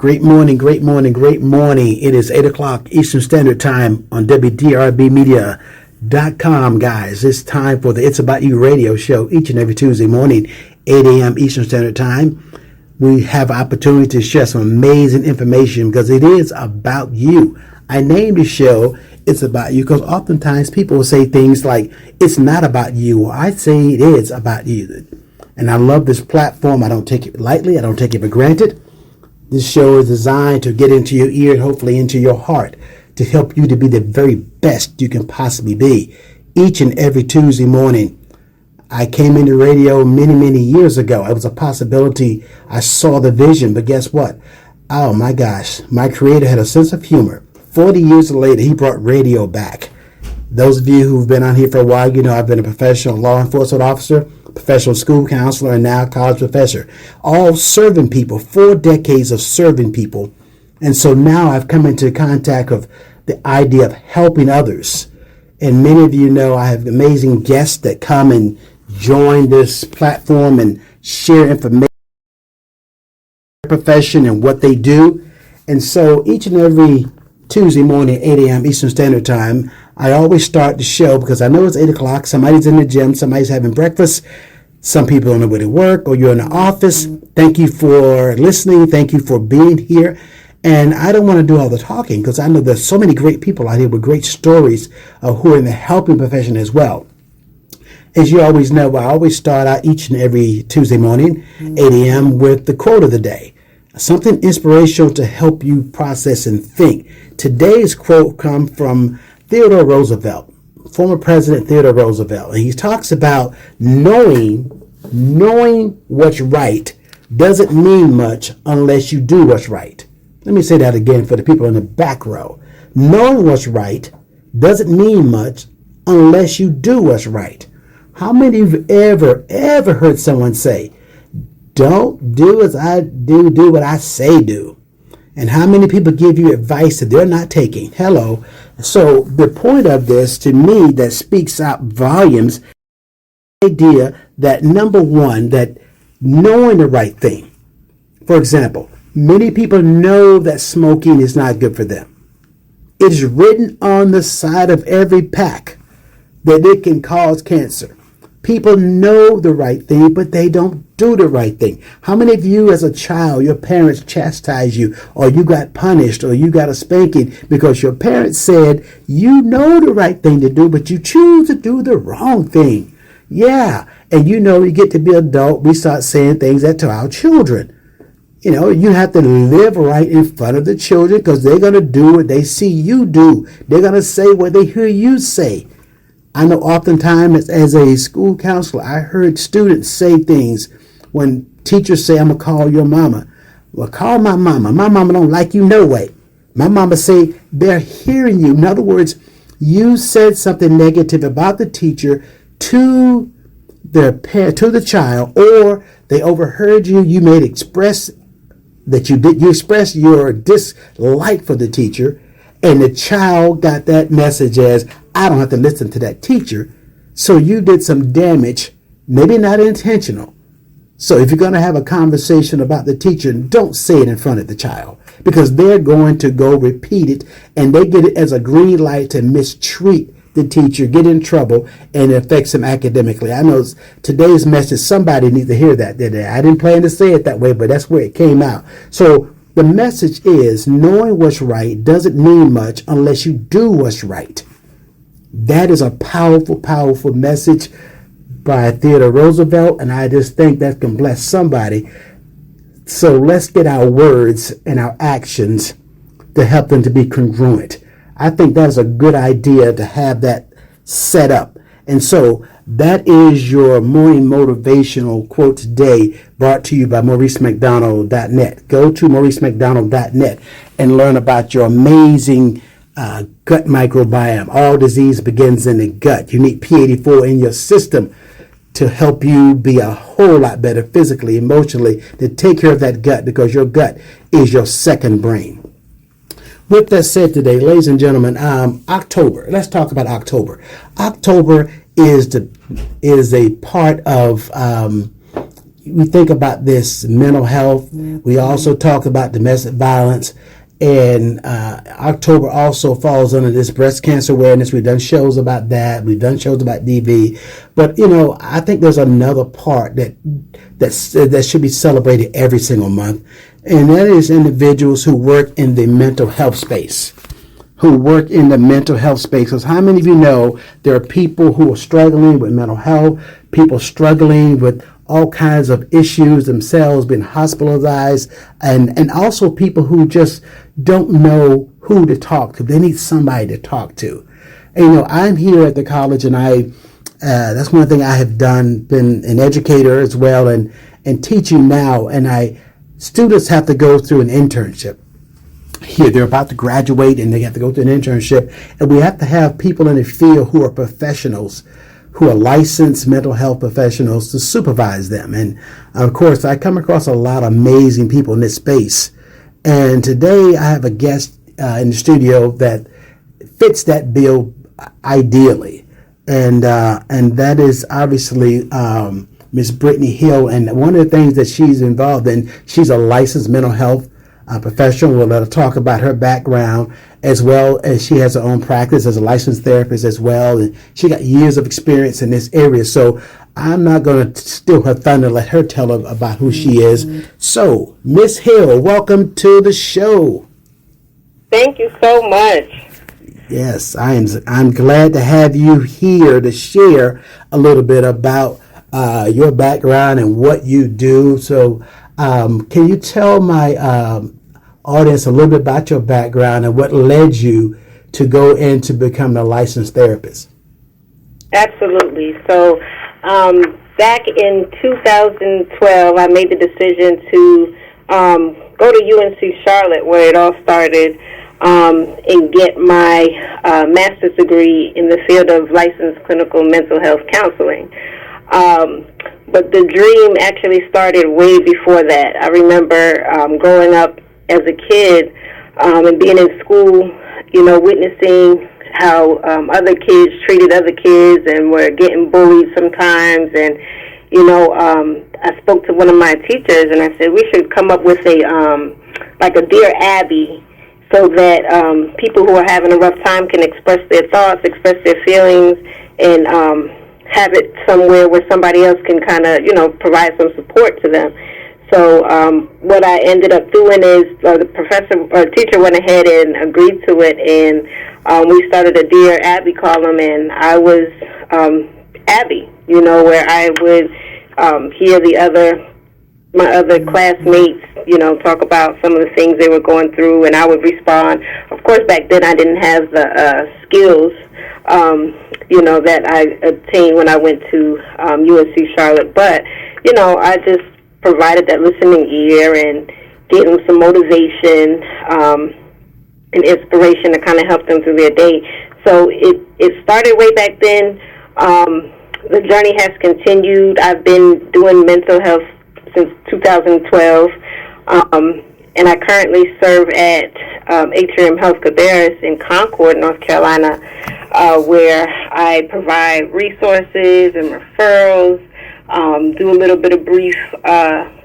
Great morning, great morning, great morning. It is 8 o'clock Eastern Standard Time on WDRBmedia.com, guys. It's time for the It's About You radio show each and every Tuesday morning, 8 a.m. Eastern Standard Time. We have opportunity to share some amazing information because it is about you. I named the show It's About You because oftentimes people will say things like, it's not about you. Or I say it is about you. And I love this platform. I don't take it lightly. I don't take it for granted. This show is designed to get into your ear and hopefully into your heart to help you to be the very best you can possibly be. Each and every Tuesday morning, I came into radio many, many years ago. It was a possibility. I saw the vision, but guess what? Oh my gosh, my creator had a sense of humor. 40 years later, he brought radio back. Those of you who've been on here for a while, you know I've been a professional law enforcement officer, professional school counselor, and now college professor, all serving people, 4 decades of serving people. And so now I've come into contact with the idea of helping others. And many of you know I have amazing guests that come and join this platform and share information about their profession and what they do. And so each and every Tuesday morning at 8 a.m. Eastern Standard Time, I always start the show because I know it's 8 o'clock. Somebody's in the gym. Somebody's having breakfast. Some people on the way to work or you're in the office. Thank you for listening. Thank you for being here. And I don't want to do all the talking because I know there's so many great people out here with great stories who are in the helping profession as well. As you always know, I always start out each and every Tuesday morning, 8 a.m. with the quote of the day. Something inspirational to help you process and think. Today's quote comes from Theodore Roosevelt, former President Theodore Roosevelt. And he talks about knowing what's right doesn't mean much unless you do what's right. Let me say that again for the people in the back row. Knowing what's right doesn't mean much unless you do what's right. How many of you ever heard someone say, don't do as I do, do what I say do? And how many people give you advice that they're not taking? Hello. So the point of this, to me, that speaks out volumes, the idea that number one, that knowing the right thing. For example, many people know that smoking is not good for them. It is written on the side of every pack that it can cause cancer. People know the right thing, but they don't do the right thing. How many of you as a child, your parents chastised you, or you got punished, or you got a spanking because your parents said, you know the right thing to do, but you choose to do the wrong thing? Yeah. And you know, you get to be adult, we start saying things that to our children. You know, you have to live right in front of the children because they're going to do what they see you do. They're going to say what they hear you say. I know oftentimes as a school counselor, I heard students say things when teachers say, I'm going to call your mama. Well, call my mama. My mama don't like you no way. My mama say they're hearing you. In other words, you said something negative about the teacher to the child, or they overheard you. You made express that you expressed your dislike for the teacher, and the child got that message as, I don't have to listen to that teacher. So you did some damage, maybe not intentional. So if you're going to have a conversation about the teacher, don't say it in front of the child because they're going to go repeat it and they get it as a green light to mistreat the teacher, get in trouble, and it affects them academically. I know today's message, somebody needs to hear that. I didn't plan to say it that way, but that's where it came out. So the message is knowing what's right doesn't mean much unless you do what's right. That is a powerful, powerful message by Theodore Roosevelt, and I just think that can bless somebody. So let's get our words and our actions to help them to be congruent. I think that is a good idea to have that set up. And so that is your morning motivational quote today, brought to you by MauriceMcDonald.net. Go to MauriceMcDonald.net and learn about your amazing gut microbiome. All disease begins in the gut. You need P84 in your system to help you be a whole lot better physically, emotionally, to take care of that gut, because your gut is your second brain. With that said today, ladies and gentlemen, October. Let's talk about October. October is a part of we think about this mental health. We also talk about domestic violence. And October also falls under this breast cancer awareness. We've done shows about that. We've done shows about DV. But, I think there's another part that should be celebrated every single month. And that is individuals who work in the mental health space. Because how many of you know there are people who are struggling with mental health, people struggling with all kinds of issues themselves, been hospitalized, and also people who just don't know who to talk to. They need somebody to talk to. And, I'm here at the college, and that's one thing I have done, been an educator as well, and teaching now, and students have to go through an internship. Here, they're about to graduate, and they have to go through an internship, and we have to have people in the field who are professionals, who are licensed mental health professionals, to supervise them. And of course, I come across a lot of amazing people in this space. And today I have a guest in the studio that fits that bill ideally. And that is obviously Miss Britney Hill. And one of the things that she's involved in, she's a licensed mental health professional. We'll let her talk about her background, as well as she has her own practice as a licensed therapist as well, and she got years of experience in this area. So I'm not going to steal her thunder. Let her tell her about who she is. So, Miss Hill, welcome to the show. Thank you so much. Yes, I'm glad to have you here to share a little bit about your background and what you do. So, can you tell my audience a little bit about your background and what led you to go in to become a licensed therapist? Absolutely. So back in 2012, I made the decision to go to UNC Charlotte, where it all started, and get my master's degree in the field of licensed clinical mental health counseling. But the dream actually started way before that. I remember growing up as a kid and being in school, witnessing how other kids treated other kids and were getting bullied sometimes. And, I spoke to one of my teachers and I said, we should come up with like a Dear Abby, so that people who are having a rough time can express their thoughts, express their feelings, and have it somewhere where somebody else can kind of, provide some support to them. So what I ended up doing is the professor or teacher went ahead and agreed to it, and we started a Dear Abby column, and I was Abby, where I would hear my other classmates, talk about some of the things they were going through, and I would respond. Of course, back then I didn't have the skills, that I obtained when I went to UNC Charlotte, but, I just provided that listening ear and gave them some motivation and inspiration to kind of help them through their day. So it started way back then. The journey has continued. I've been doing mental health since 2012, and I currently serve at Atrium Health Cabarrus in Concord, North Carolina, where I provide resources and referrals, do a little bit of brief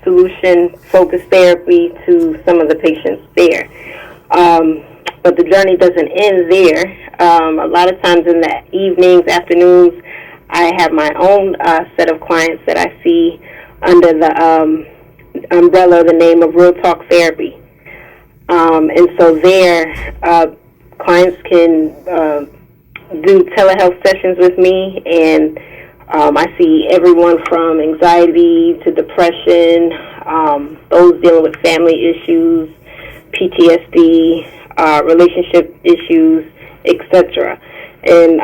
solution-focused therapy to some of the patients there. But the journey doesn't end there. A lot of times in the evenings, afternoons, I have my own set of clients that I see under the umbrella, the name of Real Talk Therapy. And so there, clients can do telehealth sessions with me, and I see everyone from anxiety to depression, those dealing with family issues, PTSD, relationship issues, etc. And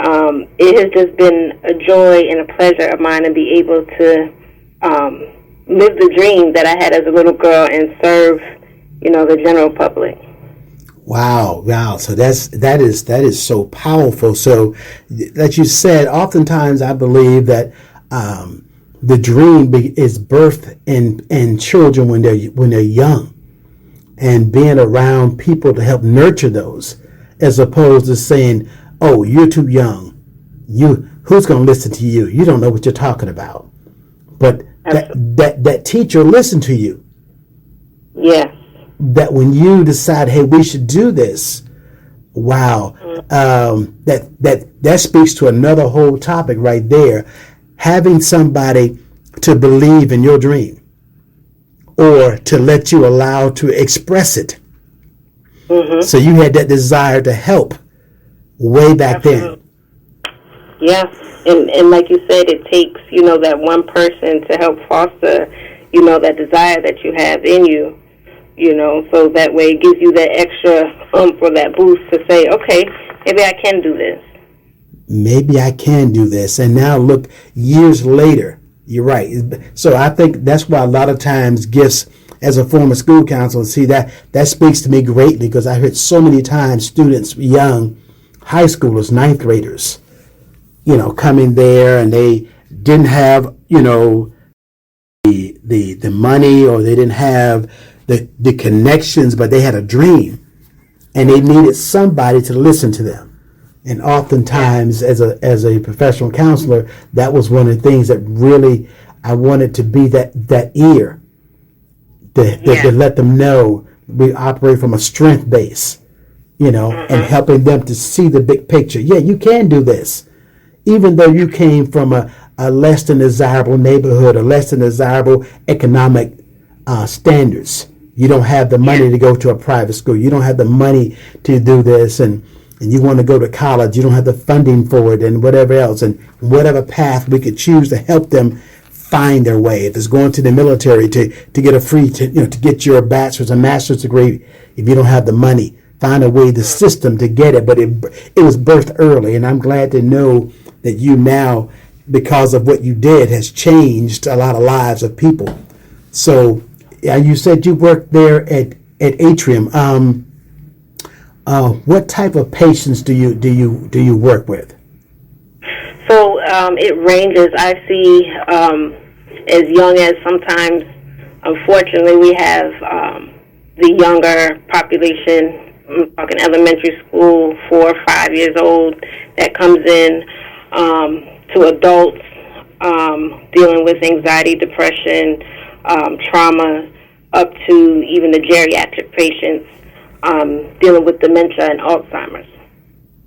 it has just been a joy and a pleasure of mine to be able to live the dream that I had as a little girl and serve, the general public. Wow. So that is so powerful. So, that you said, oftentimes I believe that the dream is birthed in children when they're young, and being around people to help nurture those, as opposed to saying, "Oh, you're too young. Who's going to listen to you? You don't know what you're talking about." But that teacher listened to you. Yeah. That when you decide, hey, we should do this, wow, that speaks to another whole topic right there. Having somebody to believe in your dream or to let you allow to express it. So you had that desire to help way back then. Yeah, and like you said, it takes, that one person to help foster, that desire that you have in you, so that way it gives you that extra for that boost to say, okay, maybe I can do this. Maybe I can do this. And now look, years later, you're right. So I think that's why a lot of times gifts, as a former school counselor, see that speaks to me greatly, because I heard so many times students, young high schoolers, ninth graders, come in there and they didn't have, the money, or they didn't have the connections, but they had a dream and they needed somebody to listen to them. And oftentimes, as a professional counselor, that was one of the things that really I wanted to be that ear to let them know we operate from a strength base, and helping them to see the big picture. Yeah, you can do this, even though you came from a less than desirable neighborhood or less than desirable economic standards. You don't have the money to go to a private school. You don't have the money to do this, and you want to go to college. You don't have the funding for it, and whatever else, and whatever path we could choose to help them find their way. If it's going to the military to get a free, to get your bachelor's and master's degree, if you don't have the money, find a way, the system to get it. But it was birthed early, and I'm glad to know that you now, because of what you did, has changed a lot of lives of people. So you said you worked there at Atrium. What type of patients do you work with? So it ranges. I see as young as, sometimes, unfortunately, we have the younger population. I'm talking elementary school, 4 or 5 years old, that comes in, to adults dealing with anxiety, depression, trauma, up to even the geriatric patients dealing with dementia and Alzheimer's.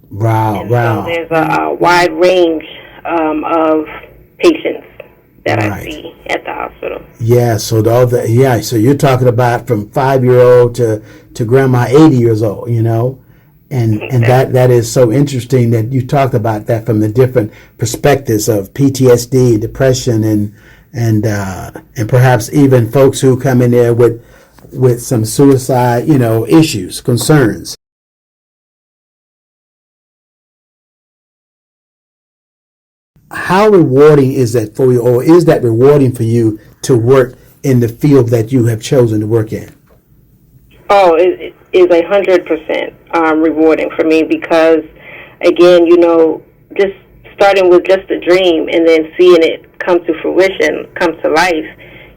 Wow. So there's a wide range of patients that I see at the hospital. Yeah, so so you're talking about from 5-year-old to grandma 80 years old, and that is so interesting that you talked about that from the different perspectives of PTSD, depression, and perhaps even folks who come in there with some suicide, issues, concerns. How rewarding is that for you, or is that rewarding for you to work in the field that you have chosen to work in? Oh, it is 100% rewarding for me, because, again, just starting with just a dream and then seeing it come to fruition, come to life,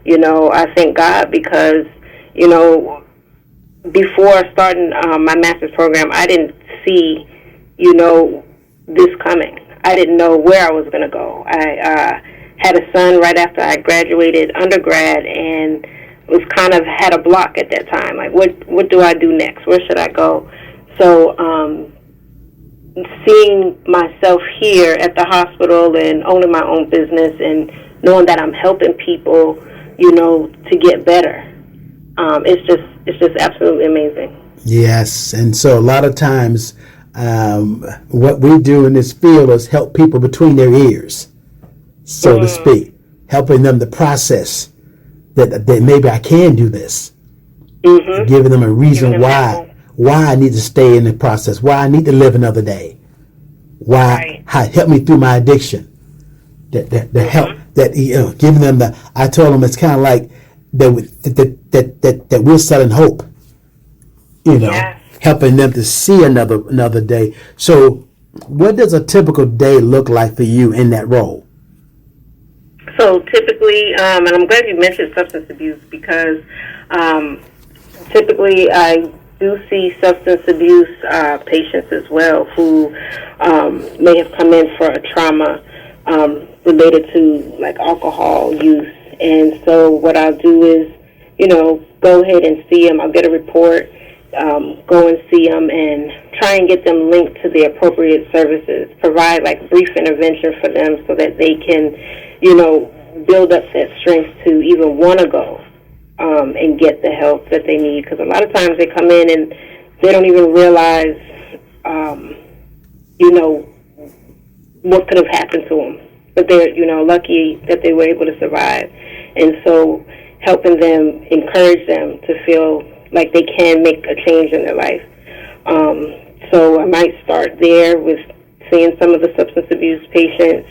I thank God, because, before starting my master's program, I didn't see, this coming. I didn't know where I was going to go. I had a son right after I graduated undergrad, and was kind of had a block at that time. Like, what do I do next? Where should I go? So seeing myself here at the hospital and owning my own business and knowing that I'm helping people, to get better, it's just absolutely amazing. Yes, and so a lot of times what we do in this field is help people between their ears, so to speak, helping them to process that maybe I can do this, giving them a reason why I need to stay in the process, why I need to live another day, how help me through my addiction, the help that giving them I told them it's kind of like that we're selling hope, helping them to see another day. So what does a typical day look like for you in that role? So typically, and I'm glad you mentioned substance abuse, because typically I do see substance abuse patients as well who may have come in for a trauma related to, like, alcohol use And so what I'll do is, go ahead and see them. I'll get a report, go and see them, and try and get them linked to the appropriate services. Provide like brief intervention for them so that they can, build up that strength to even want to go and get the help that they need. Because a lot of times they come in and they don't even realize, what could have happened to them. But they're, lucky that they were able to survive. And so helping them, encourage them to feel like they can make a change in their life. So I might start there with seeing some of the substance abuse patients,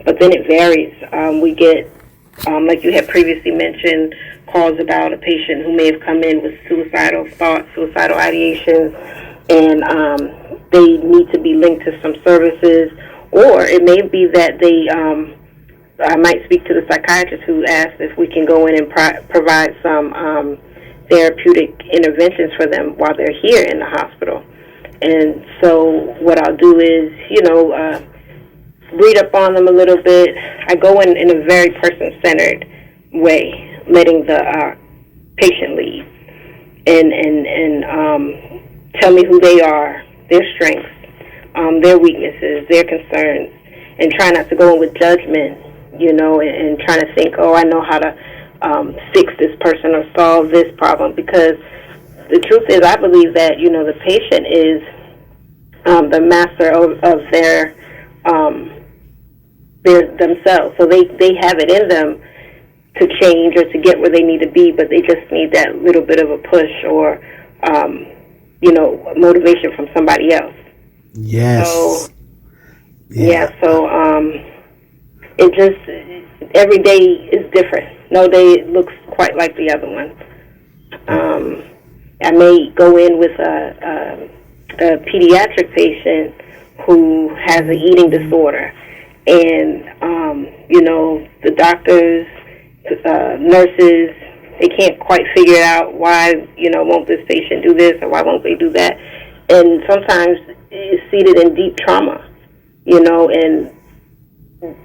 but then it varies. We get, like you had previously mentioned, calls about a patient who may have come in with suicidal thoughts, suicidal ideations, and they need to be linked to some services, or it may be that they, I might speak to the psychiatrist who asked if we can go in and provide some therapeutic interventions for them while they're here in the hospital. And so what I'll do is, read up on them a little bit. I go in a very person-centered way, letting the patient lead and tell me who they are, their strengths, their weaknesses, their concerns, and try not to go in with judgment, and trying to think, I know how to fix this person or solve this problem, because the truth is, I believe that, the patient is the master of their themselves. So they have it in them to change or to get where they need to be, but they just need that little bit of a push or, motivation from somebody else. Yes. So, so it just, every day is different. No day looks quite like the other one. I may go in with a pediatric patient who has an eating disorder, and the doctors, nurses, they can't quite figure it out why won't this patient do this or why won't they do that, and sometimes it's seated in deep trauma, and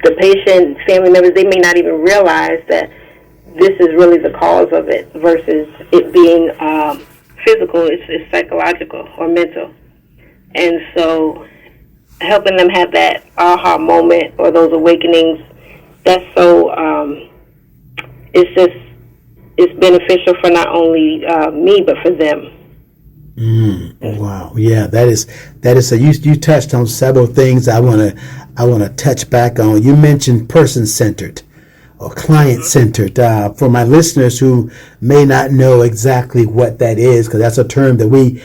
the patient, family members, they may not even realize that this is really the cause of it versus it being physical. It's psychological or mental. And so helping them have that aha moment or those awakenings, that's so, it's beneficial for not only me, but for them. Wow. Yeah, that is you touched on several things I want to touch back on. You mentioned person-centered or client-centered. For my listeners who may not know exactly what that is, because that's a term that we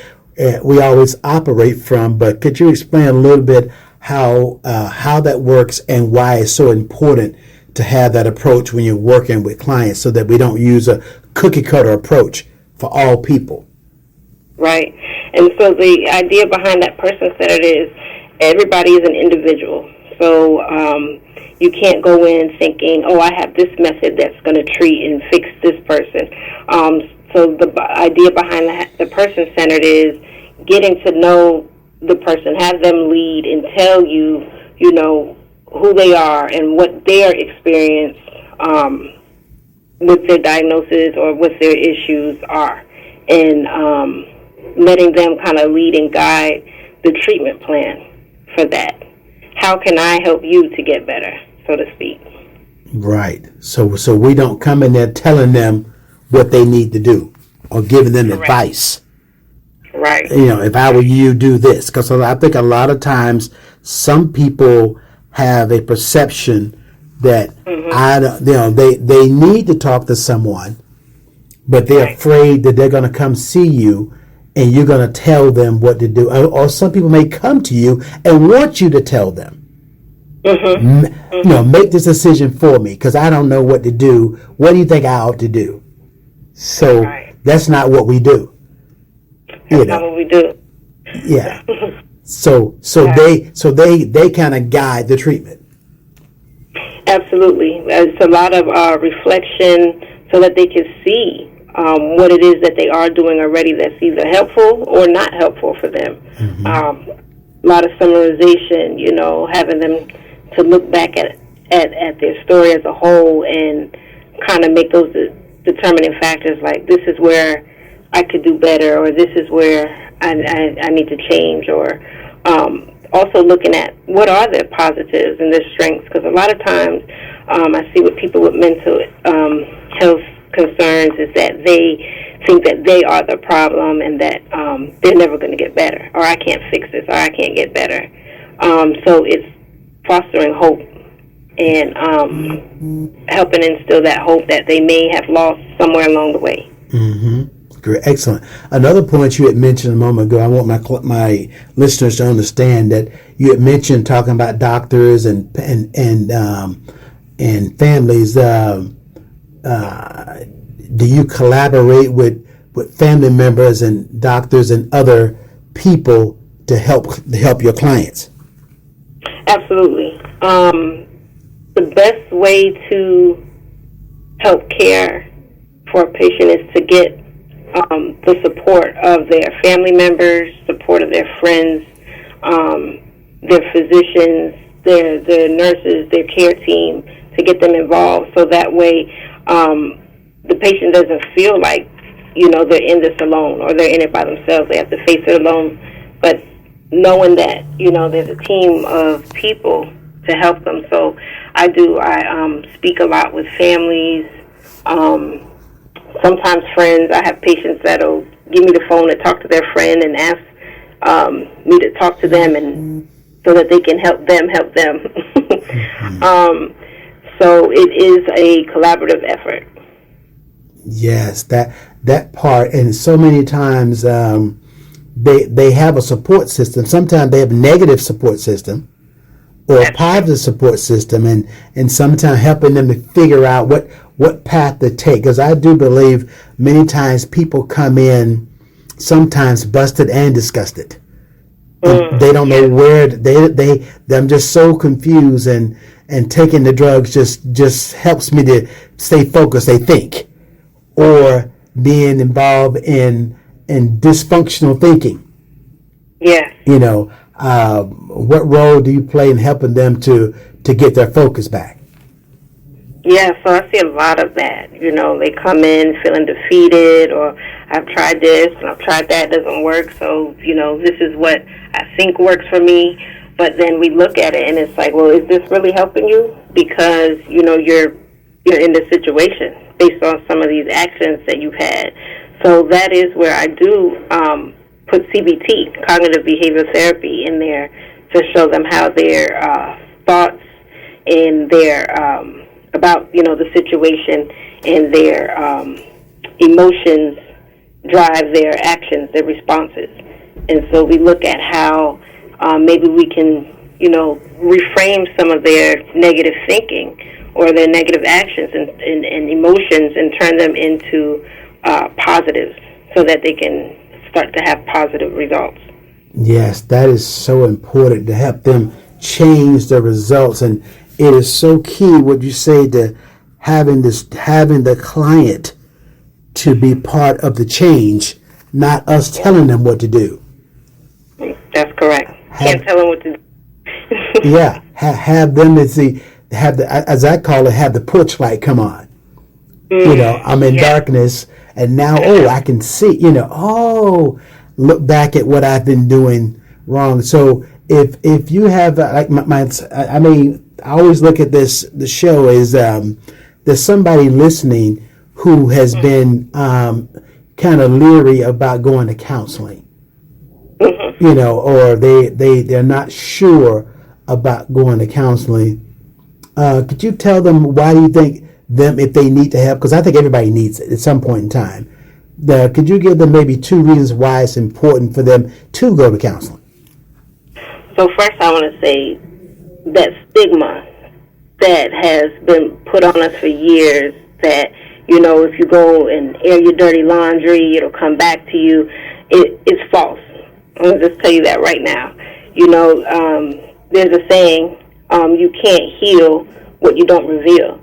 always operate from, but could you explain a little bit how that works and why it's so important to have that approach when you're working with clients, so that we don't use a cookie-cutter approach for all people? Right. And so the idea behind that person-centered is everybody is an individual. So you can't go in thinking, I have this method that's going to treat and fix this person. So the idea behind the person-centered is getting to know the person, have them lead and tell you, who they are and what their experience with their diagnosis or with their issues are. And letting them kind of lead and guide the treatment plan for that. How can I help you to get better, so to speak? Right. So we don't come in there telling them what they need to do or giving them Correct. Advice. Right. If I were you, do this. Because I think a lot of times some people have a perception that they need to talk to someone, but they're Right. afraid that they're going to come see you and you're going to tell them what to do. Or some people may come to you and want you to tell them. Make this decision for me because I don't know what to do. What do you think I ought to do? So that's not what we do. That's not what we do. Yeah. So they kind of guide the treatment. Absolutely. It's a lot of reflection so that they can see what it is that they are doing already that's either helpful or not helpful for them. A lot of summarization, having them to look back at their story as a whole and kind of make those determining factors, like this is where I could do better, or this is where I need to change, or also looking at what are their positives and their strengths, because a lot of times I see with people with mental health concerns is that they think that they are the problem and that they're never going to get better, or I can't fix this, or I can't get better. So it's fostering hope and helping instill that hope that they may have lost somewhere along the way. Mm-hmm. Great, excellent. Another point you had mentioned a moment ago, I want my listeners to understand that you had mentioned talking about doctors and families. Do you collaborate with family members and doctors and other people to help your clients? Absolutely. The best way to help care for a patient is to get the support of their family members, support of their friends, their physicians, their nurses, their care team, to get them involved, so that way the patient doesn't feel like, they're in this alone or they're in it by themselves. They have to face it alone. But knowing that, there's a team of people to help them. So I speak a lot with families, sometimes friends. I have patients that'll give me the phone to talk to their friend and ask me to talk to them, and so that they can help them. So it is a collaborative effort. Yes, that part, and so many times they have a support system. Sometimes they have a negative support system or a positive support system, and sometimes helping them to figure out what path to take. Because I do believe many times people come in sometimes busted and disgusted. And they don't know where they're just so confused, and taking the drugs just helps me to stay focused, they think, or being involved in dysfunctional thinking. Yeah. What role do you play in helping them to get their focus back? Yeah, so I see a lot of that. They come in feeling defeated, or I've tried this and I've tried that, it doesn't work, so, this is what I think works for me. But then we look at it and it's like, well, is this really helping you? Because, you're in this situation based on some of these actions that you've had. So that is where I do put CBT, cognitive behavioral therapy, in there to show them how their thoughts and their about the situation and their emotions drive their actions, their responses. And so we look at how maybe we can reframe some of their negative thinking or their negative actions and emotions, and turn them into positives, so that they can start to have positive results. Yes, that is so important, to help them change the results. And it is so key what you say, to having the client to be part of the change, not us telling them what to do. That's correct. Can't tell them what to do. Yeah, have them as I call it, have the porch light come on. I'm in darkness, and now I can see. Look back at what I've been doing wrong. So if you have I always look at the show is there's somebody listening who has been kind of leery about going to counseling, or they're not sure about going to counseling. Could you tell them, why do you think them, if they need to help? Because I think everybody needs it at some point in time. Could you give them maybe 2 reasons why it's important for them to go to counseling? So first I want to say that stigma that has been put on us for years, that, if you go and air your dirty laundry, it'll come back to you, it's false. I'm going to just tell you that right now. There's a saying, you can't heal what you don't reveal.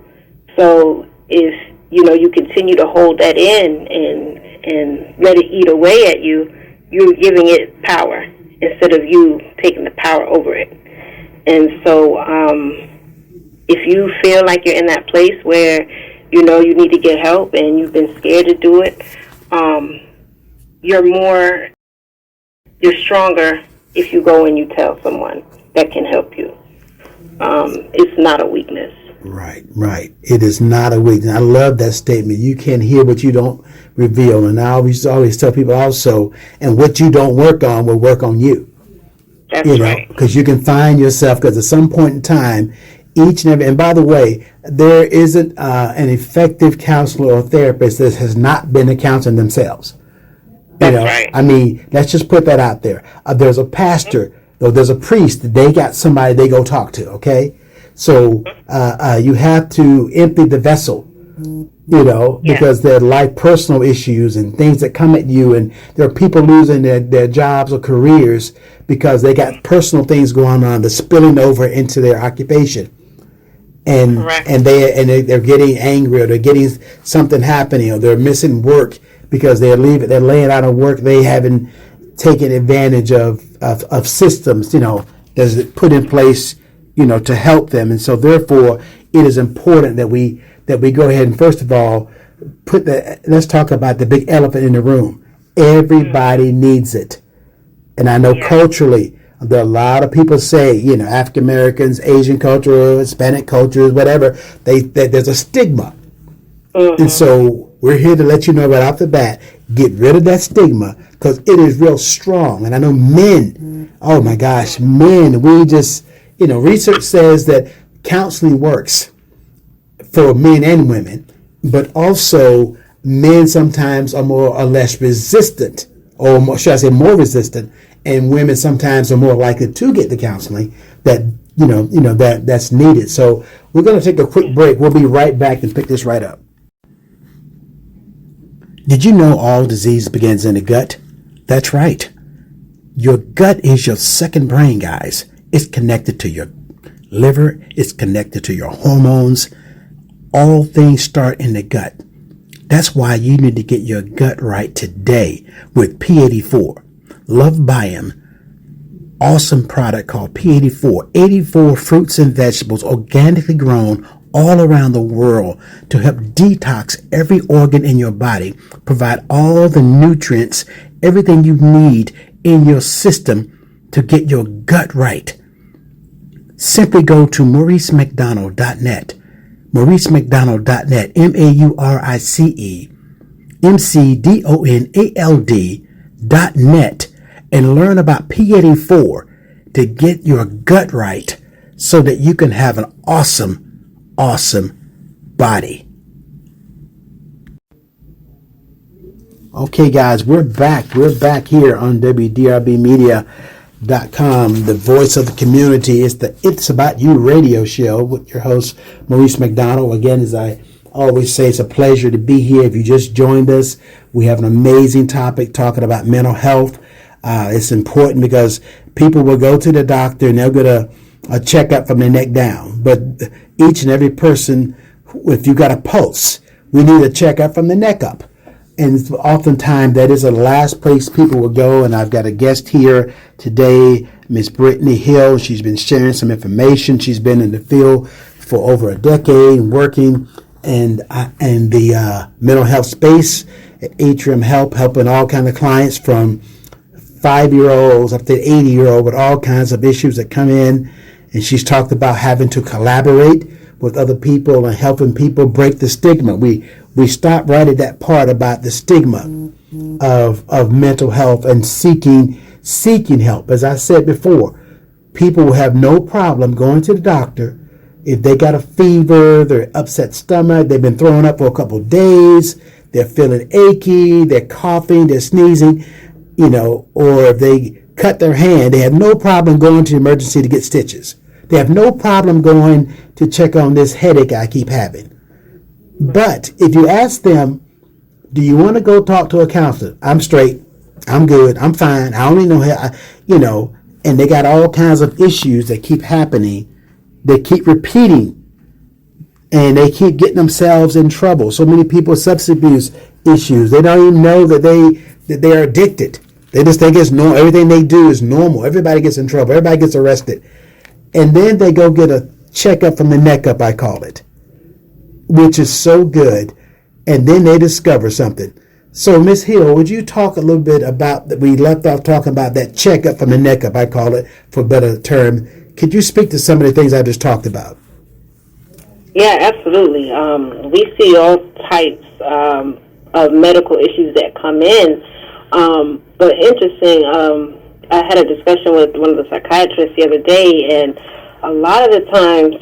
So if, you continue to hold that in and let it eat away at you, you're giving it power instead of you taking the power over it. And so if you feel like you're in that place where you know you need to get help and you've been scared to do it, you're stronger if you go and you tell someone that can help you. It's not a weakness. Right. It is not a weakness. I love that statement. You can't hear what you don't reveal. And I always tell people also, and what you don't work on will work on you. That's right. Because you can find yourself, because at some point in time, and by the way, there isn't an effective counselor or therapist that has not been a counselor themselves. That's right. I mean, let's just put that out there. There's a pastor, though there's a priest, they got somebody they go talk to, okay? So you have to empty the vessel, because there are life personal issues and things that come at you, and there are people losing their jobs or careers because they got personal things going on that's spilling over into their occupation. And they're getting angry, or they're getting something happening, or they're missing work because they're laying out of work. They haven't taken advantage of systems, that's put in place, to help them. And so therefore it is important that we go ahead and first of all let's talk about the big elephant in the room. Everybody needs it. And I know culturally, there are a lot of people say, African Americans, Asian culture, Hispanic cultures, whatever, there's a stigma. And so we're here to let you know right off the bat, get rid of that stigma, because it is real strong. And I know men, oh my gosh, men, we just, research says that counseling works for men and women, but also men sometimes are more or less resistant, or more, should I say more resistant, and women sometimes are more likely to get the counseling that's needed. So we're going to take a quick break. We'll be right back and pick this right up. Did you know all disease begins in the gut? That's right. Your gut is your second brain, guys. It's connected to your liver. It's connected to your hormones. All things start in the gut. That's why you need to get your gut right today with P84. Loved by him. Awesome product called P84. 84 fruits and vegetables organically grown all around the world to help detox every organ in your body, provide all the nutrients, everything you need in your system to get your gut right. Simply go to MauriceMcDonald.net, MauriceMcDonald.net, MauriceMcDonald.net, and learn about P84 to get your gut right so that you can have an awesome body. Okay, guys, we're back. We're back here on WDRBmedia.com, the voice of the community. It's the It's About You radio show with your host, Maurice McDonald. Again, as I always say, it's a pleasure to be here. If you just joined us, we have an amazing topic talking about mental health. It's important because people will go to the doctor and they'll get a checkup from the neck down. But each and every person, if you got a pulse, we need a checkup from the neck up. And oftentimes that is the last place people will go. And I've got a guest here today, Miss Britney Hill. She's been sharing some information. She's been in the field for over a decade working in the mental health space at Atrium helping all kinds of clients from 5-year-olds up to 80-year-old with all kinds of issues that come in. And she's talked about having to collaborate with other people and helping people break the stigma. We stopped right at that part about the stigma of mental health and seeking help. As I said before, people will have no problem going to the doctor if they got a fever, they're upset stomach, they've been throwing up for a couple of days, they're feeling achy, they're coughing, they're sneezing, or if they cut their hand, they have no problem going to the emergency to get stitches. They have no problem going to check on this headache I keep having. But if you ask them, do you want to go talk to a counselor? I'm straight. I'm good. I'm fine. I don't need no help. And they got all kinds of issues that keep happening. They keep repeating. And they keep getting themselves in trouble. So many people with substance abuse issues. They don't even know that they are addicted. They just think it's normal. Everything they do is normal. Everybody gets in trouble. Everybody gets arrested. And then they go get a checkup from the neck up, I call it. which is so good, and then they discover something. So, Miss Hill, would you talk a little bit about that? We left off talking about that checkup from the neck up, I call it, for a better term. Could you speak to some of the things I just talked about? Yeah, absolutely. We see all types of medical issues that come in. But interesting, I had a discussion with one of the psychiatrists the other day, and a lot of the times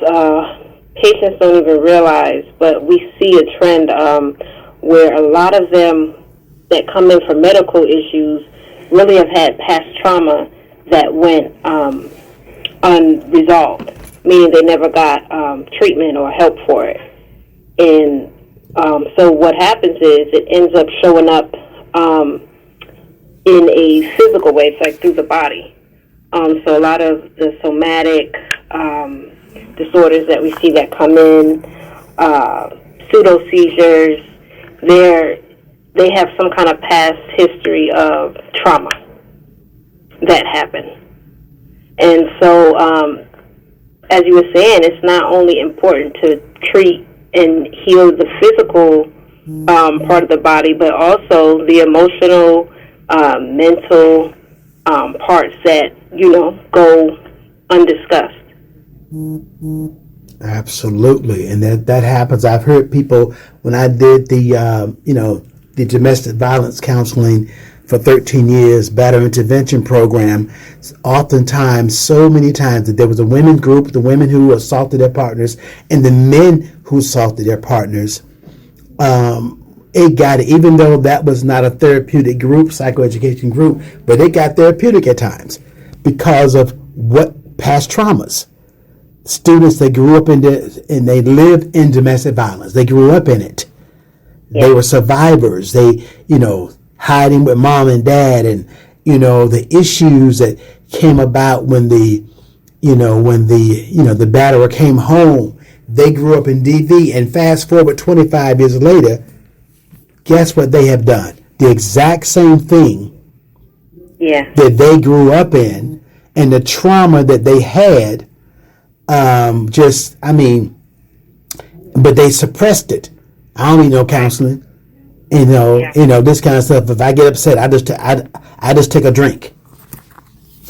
patients don't even realize, but we see a trend where a lot of them that come in for medical issues really have had past trauma that went unresolved, meaning they never got treatment or help for it. And so what happens is it ends up showing up in a physical way. It's like through the body. So a lot of the somatic disorders that we see that come in, pseudo seizures, they have some kind of past history of trauma that happened. And so, as you were saying, it's not only important to treat and heal the physical part of the body, but also the emotional, mental parts that, go undiscussed. Absolutely, and that happens. I've heard people, when I did the domestic violence counseling for 13 years, batterer intervention program, oftentimes, so many times, that there was a women group, the women who assaulted their partners, and the men who assaulted their partners. It got it, even though that was not a therapeutic group, psychoeducation group, but it got therapeutic at times because of what past traumas. Students that grew up and they lived in domestic violence. They grew up in it. Yeah. They were survivors. They, hiding with mom and dad, and, the issues that came about when the batterer came home. They grew up in DV, and fast forward 25 years later, guess what they have done? The exact same thing that they grew up in, and the trauma that they had, but they suppressed it. I don't need no counseling, this kind of stuff. If I get upset, I just take a drink,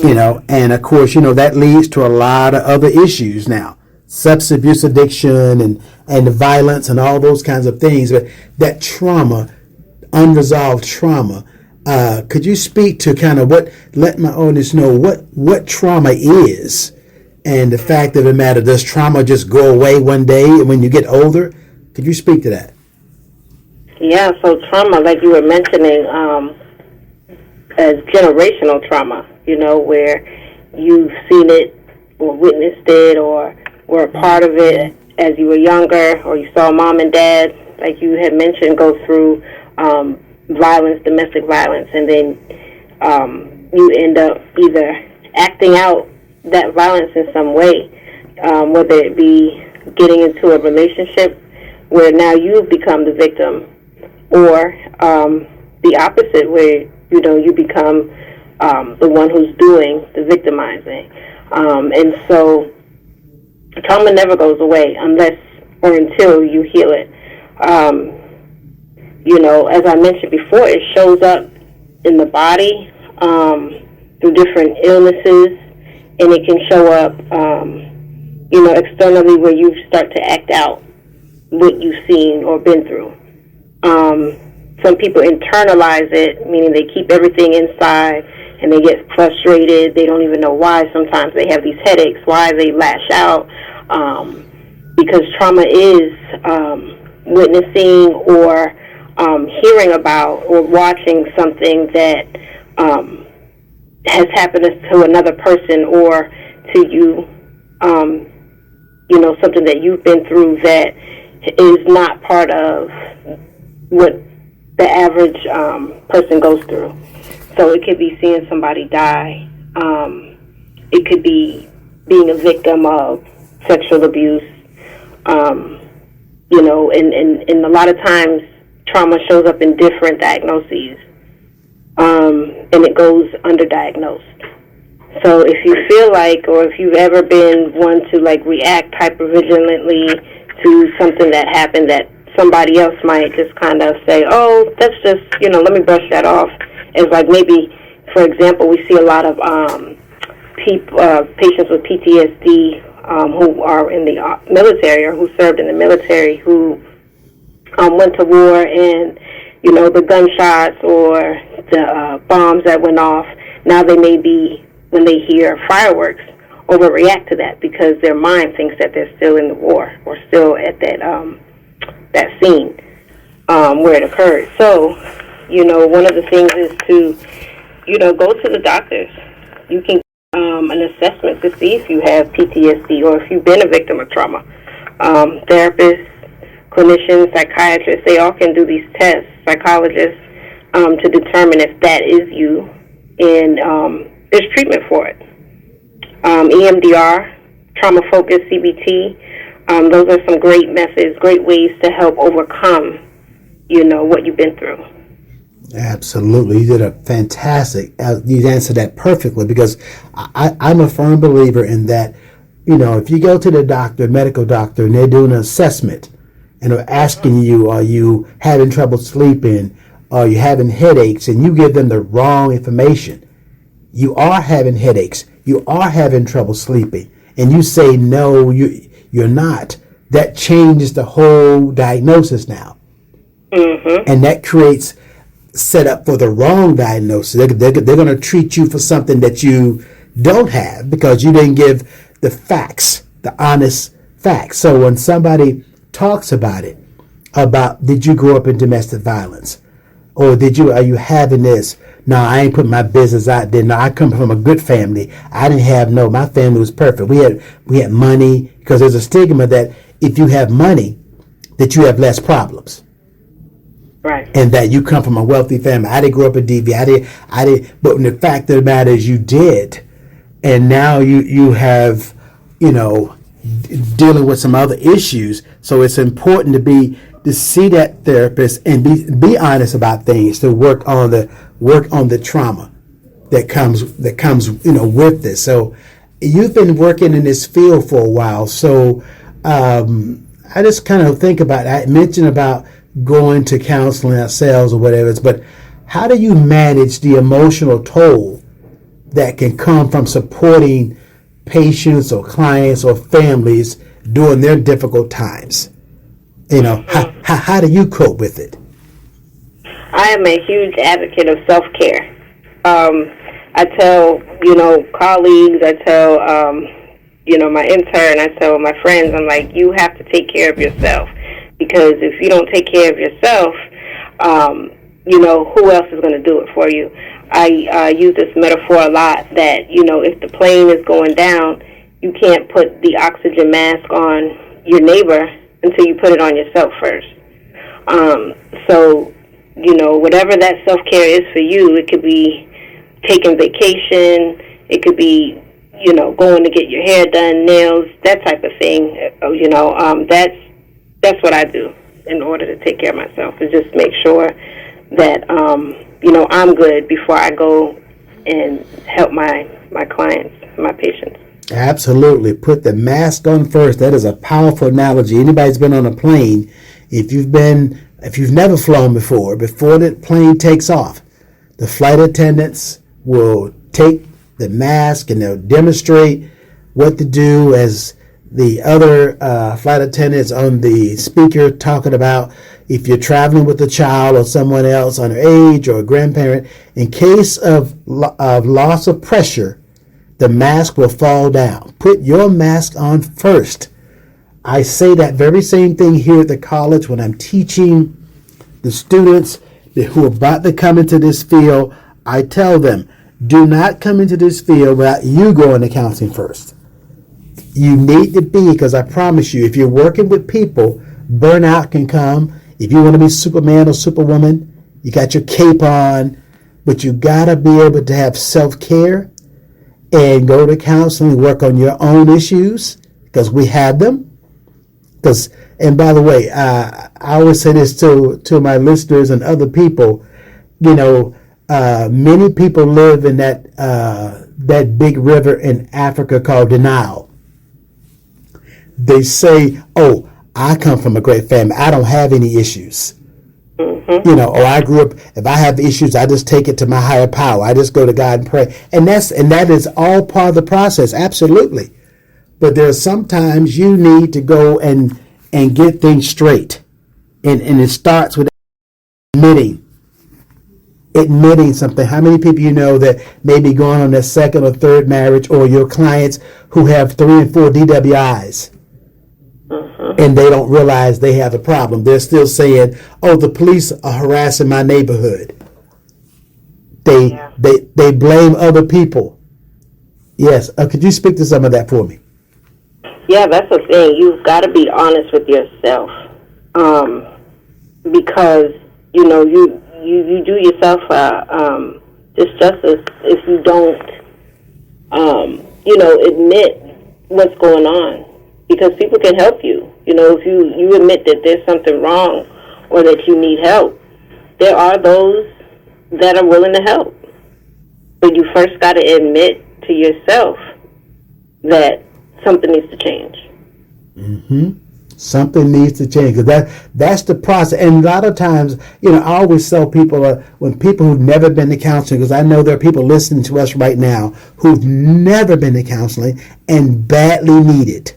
and of course, that leads to a lot of other issues now, substance abuse addiction and the violence and all those kinds of things. But that trauma, unresolved trauma, could you speak to kind of let my audience know what trauma is? And the fact of the matter, does trauma just go away one day when you get older? Could you speak to that? Yeah, so trauma, like you were mentioning, as generational trauma, where you've seen it or witnessed it or were a part of it as you were younger, or you saw mom and dad, like you had mentioned, go through violence, domestic violence, and then you end up either acting out that violence in some way, whether it be getting into a relationship where now you've become the victim, or the opposite, where you become the one who's doing the victimizing. And so trauma never goes away unless or until you heal it. As I mentioned before, it shows up in the body through different illnesses. And it can show up, externally, where you start to act out what you've seen or been through. Some people internalize it, meaning they keep everything inside and they get frustrated. They don't even know why. Sometimes they have these headaches, why they lash out, because trauma is witnessing or hearing about or watching something that has happened to another person or to you, something that you've been through that is not part of what the average person goes through. So it could be seeing somebody die. It could be being a victim of sexual abuse. And a lot of times trauma shows up in different diagnoses. And it goes underdiagnosed. So if you feel like, or if you've ever been one to react hypervigilantly to something that happened that somebody else might just kind of say, oh, that's just, let me brush that off. It's like maybe, for example, we see a lot of patients with PTSD who are in the military or who served in the military who went to war and, the gunshots or the bombs that went off, now they may be, when they hear fireworks, overreact to that because their mind thinks that they're still in the war or still at that scene where it occurred. So, one of the things is to, go to the doctors. You can an assessment to see if you have PTSD or if you've been a victim of trauma. Therapists, clinicians, psychiatrists, they all can do these tests, psychologists, to determine if that is you, and there's treatment for it. EMDR, trauma-focused CBT, those are some great methods, great ways to help overcome, what you've been through. Absolutely. You did a fantastic, you answered that perfectly because I'm a firm believer in that, if you go to the doctor, medical doctor, and they're doing an assessment and they're asking you, are you having trouble sleeping? Are you having headaches? And you give them the wrong information. You are having headaches. You are having trouble sleeping. And you say, no, you're not. That changes the whole diagnosis now. Mm-hmm. And that creates set up for the wrong diagnosis. They're going to treat you for something that you don't have because you didn't give the facts, the honest facts. So when somebody talks about it, did you grow up in domestic violence? Or are you having this? No, I ain't putting my business out there. No, I come from a good family. I didn't have, my family was perfect. We had money because there's a stigma that if you have money, that you have less problems. Right. And that you come from a wealthy family. I didn't grow up in DV. I did. But the fact of the matter is you did. And now you have, dealing with some other issues. So it's important to see that therapist and be honest about things, to work on the trauma that comes with this. So you've been working in this field for a while. So I just kind of think about, I mentioned about going to counseling ourselves or whatever, but how do you manage the emotional toll that can come from supporting patients or clients or families during their difficult times? How do you cope with it? I am a huge advocate of self-care. I tell, colleagues, I tell, my intern, I tell my friends, I'm like, you have to take care of yourself. Because if you don't take care of yourself, who else is going to do it for you? I use this metaphor a lot that, if the plane is going down, you can't put the oxygen mask on your neighbor until you put it on yourself first. So, whatever that self-care is for you, it could be taking vacation, it could be, going to get your hair done, nails, that type of thing. That's what I do in order to take care of myself, is just make sure that, I'm good before I go and help my clients, my patients. Absolutely. Put the mask on first. That is a powerful analogy. Anybody's been on a plane, if you've never flown before the plane takes off, the flight attendants will take the mask and they'll demonstrate what to do as the other flight attendants on the speaker talking about if you're traveling with a child or someone else underage or a grandparent, in case of loss of pressure, the mask will fall down. Put your mask on first. I say that very same thing here at the college when I'm teaching the students who are about to come into this field. I tell them, do not come into this field without you going to counseling first. You need to be, because I promise you, if you're working with people, burnout can come. If you want to be Superman or Superwoman, you got your cape on, but you got to be able to have self-care and go to counseling, work on your own issues, because we have them. And by the way, I always say this to my listeners and other people, many people live in that big river in Africa called denial. They say, oh, I come from a great family. I don't have any issues. Mm-hmm. You know, or I grew up, if I have issues, I just take it to my higher power. I just go to God and pray. And that is all part of the process, absolutely. But there are sometimes you need to go and get things straight. And it starts with admitting something. How many people you know that may be going on their second or third marriage, or your clients who have 3 and 4 DWIs? And they don't realize they have a problem. They're still saying, "Oh, the police are harassing my neighborhood." They blame other people. Yes, could you speak to some of that for me? Yeah, that's the thing. You've got to be honest with yourself, because you know you do yourself disjustice if you don't admit what's going on, because people can help you. You know, if you admit that there's something wrong or that you need help, there are those that are willing to help. But you first got to admit to yourself that something needs to change. Mm-hmm. Something needs to change, because that's the process. And a lot of times, you know, I always tell people, when people who've never been to counseling, because I know there are people listening to us right now who've never been to counseling and badly need it.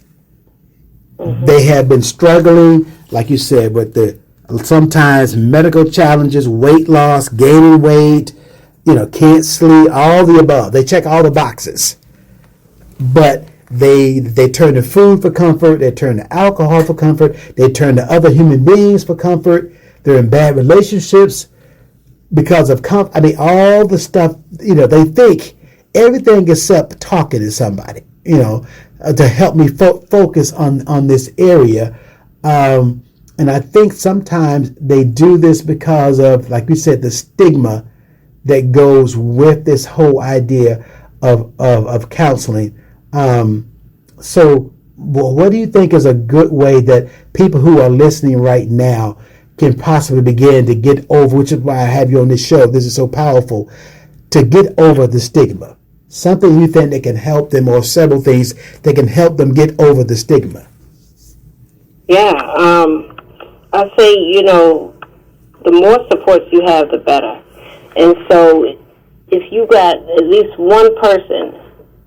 Mm-hmm. They have been struggling, like you said, with the sometimes medical challenges, weight loss, gaining weight, you know, can't sleep, all the above. They check all the boxes. But they turn to food for comfort, they turn to alcohol for comfort, they turn to other human beings for comfort. They're in bad relationships because of all the stuff, you know, they think everything except talking to somebody, you know, to help me focus on this area. And I think sometimes they do this because of, like you said, the stigma that goes with this whole idea of counseling. So what do you think is a good way that people who are listening right now can possibly begin to get over, which is why I have you on this show, this is so powerful, to get over the stigma? Something you think that can help them, or several things that can help them get over the stigma? Yeah, I say, you know, the more supports you have, the better. And so if you got at least one person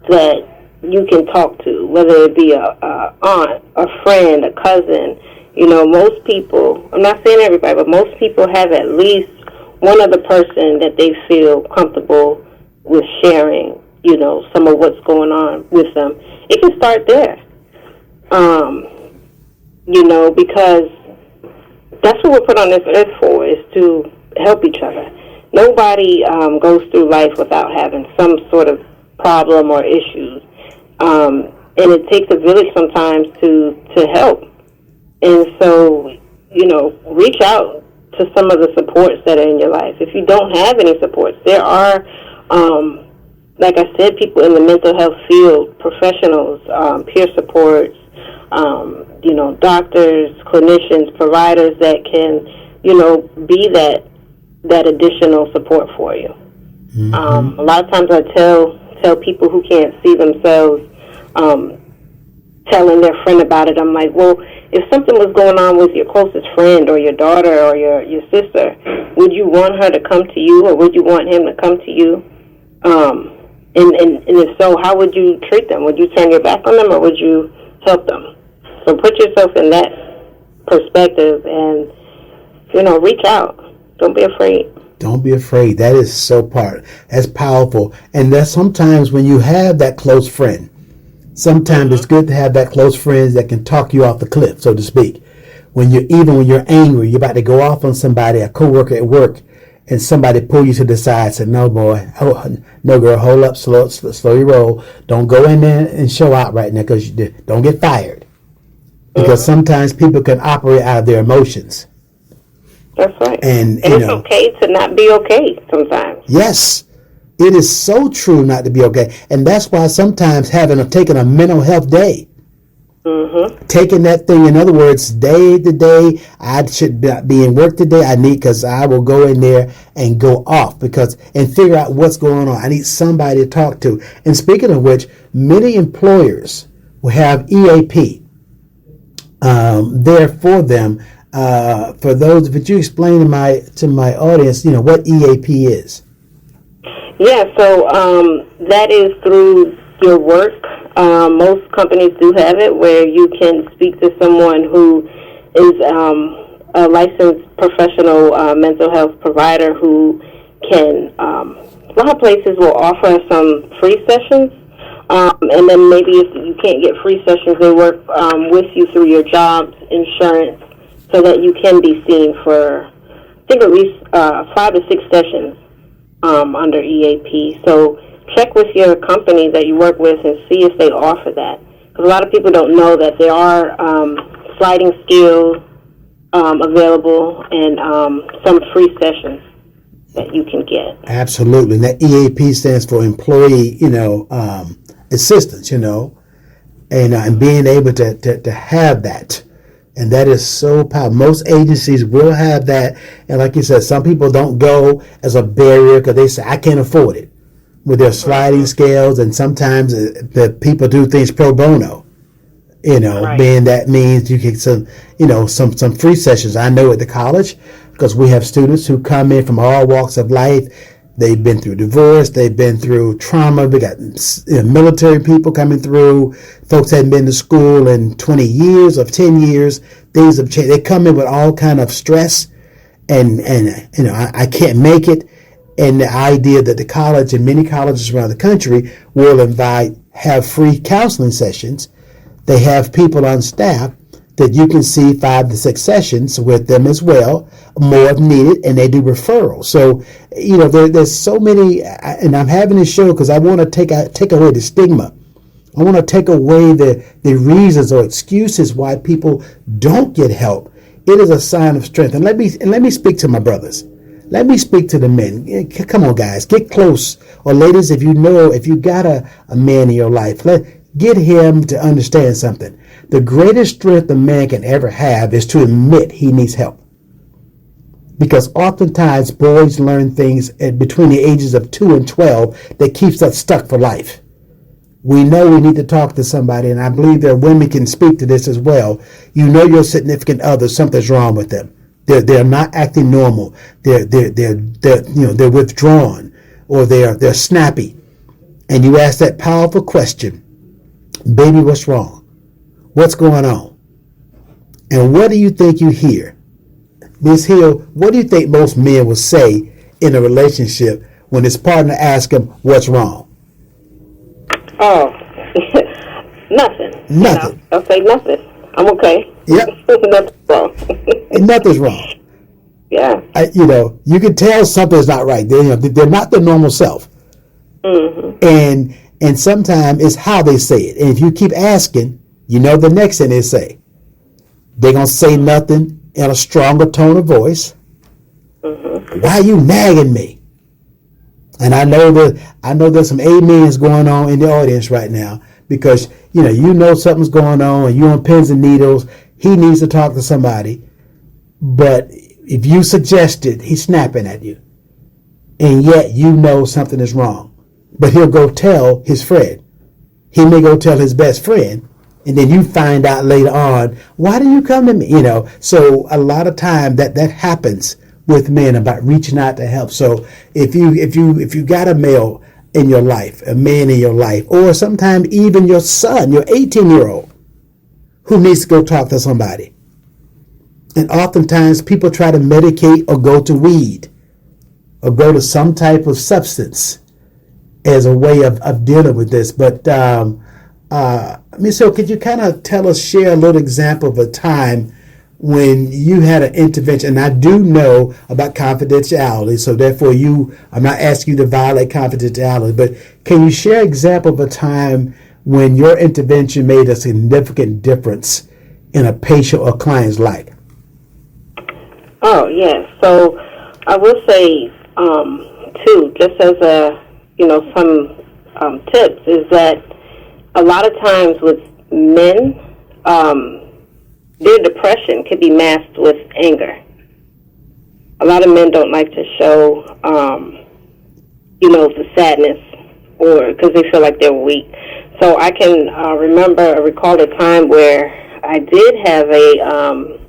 that you can talk to, whether it be a aunt, a friend, a cousin, you know, most people, I'm not saying everybody, but most people have at least one other person that they feel comfortable with sharing, you know, some of what's going on with them. It can start there, you know, because that's what we're put on this earth for, is to help each other. Nobody goes through life without having some sort of problem or issues. And it takes a village sometimes to help. And so, you know, reach out to some of the supports that are in your life. If you don't have any supports, there are, like I said, people in the mental health field, professionals, peer supports, you know, doctors, clinicians, providers that can, you know, be that additional support for you. Mm-hmm. A lot of times I tell people who can't see themselves, telling their friend about it, I'm like, well, if something was going on with your closest friend or your daughter or your sister, would you want her to come to you, or would you want him to come to you? And if so, how would you treat them? Would you turn your back on them, or would you help them? So put yourself in that perspective and, you know, reach out. Don't be afraid. Don't be afraid. That is that's powerful. And that's sometimes when you have that close friend, sometimes it's good to have that close friends that can talk you off the cliff, so to speak. When you're angry, you're about to go off on somebody, a coworker at work, and somebody pull you to the side and say, no, boy, no, girl, hold up, slow your roll. Don't go in there and show out right now, because you don't get fired. Because sometimes people can operate out of their emotions. That's right. And it's okay to not be okay sometimes. Yes. It is so true not to be okay. And that's why sometimes taking a mental health day, taking that thing, in other words, day to day, I should be in work today, because I will go in there and go off and figure out what's going on. I need somebody to talk to. And speaking of which, many employers will have EAP. there for them. For those, would you explain to my audience, what EAP is? Yeah, so that is through your work. Most companies do have it where you can speak to someone who is a licensed professional mental health provider who can, a lot of places will offer some free sessions. And then maybe if you can't get free sessions, they work with you through your jobs, insurance, so that you can be seen for, I think, at least 5 to 6 sessions under EAP. So check with your company that you work with and see if they offer that. Because a lot of people don't know that there are sliding scales available and some free sessions that you can get. Absolutely. And that EAP stands for employee, assistance, and being able to have that. And that is so powerful. Most agencies will have that. And like you said, some people don't go as a barrier because they say, I can't afford it, with their sliding scales. And sometimes the people do things pro bono, Right. being that means you get some free sessions. I know at the college, because we have students who come in from all walks of life. They've been through divorce. They've been through trauma. We got military people coming through. Folks hadn't been to school in 20 years or 10 years. Things have changed. They come in with all kind of stress, and I can't make it. And the idea that the college and many colleges around the country will have free counseling sessions. They have people on staff that you can see 5 to 6 sessions with them as well, more if needed, and they do referrals. So, there's so many, and I'm having this show because I want to take away the stigma. I want to take away the reasons or excuses why people don't get help. It is a sign of strength. And let me speak to my brothers. Let me speak to the men. Come on, guys, get close. Or ladies, if you got a man in your life, get him to understand something. The greatest strength a man can ever have is to admit he needs help. Because oftentimes boys learn things between the ages of 2 and 12 that keeps us stuck for life. We know we need to talk to somebody, and I believe that women can speak to this as well. Your significant other, something's wrong with them. They're not acting normal. They're withdrawn, or they're snappy. And you ask that powerful question, baby, what's wrong? What's going on? And what do you think you hear? Ms. Hill, what do you think most men will say in a relationship when his partner asks him what's wrong? Oh, nothing. Nothing. I'll say nothing. I'm okay. Yep. Nothing's wrong. And nothing's wrong. Yeah. You can tell something's not right. They're not their normal self. Mm-hmm. And sometimes it's how they say it. And if you keep asking, the next thing they say. They're going to say nothing in a stronger tone of voice. Mm-hmm. Why are you nagging me? And I know there's some amens going on in the audience right now, because something's going on and you're on pins and needles. He needs to talk to somebody. But if you suggest it, he's snapping at you. And yet something is wrong. But he'll go tell his friend. He may go tell his best friend. And then you find out later on, why do you come to me? So a lot of time that happens with men about reaching out to help. So if you got a male in your life, a man in your life, or sometimes even your son, your 18-year-old, who needs to go talk to somebody. And oftentimes people try to medicate or go to weed or go to some type of substance as a way of dealing with this. But so could you kind of share a little example of a time when you had an intervention? And I do know about confidentiality, so therefore I'm not asking you to violate confidentiality, but can you share an example of a time when your intervention made a significant difference in a patient or client's life? Oh, yes. So I will say, too, just as some tips, is that a lot of times with men, their depression can be masked with anger. A lot of men don't like to show, the sadness, or because they feel like they're weak. So I can recall a time where I did have a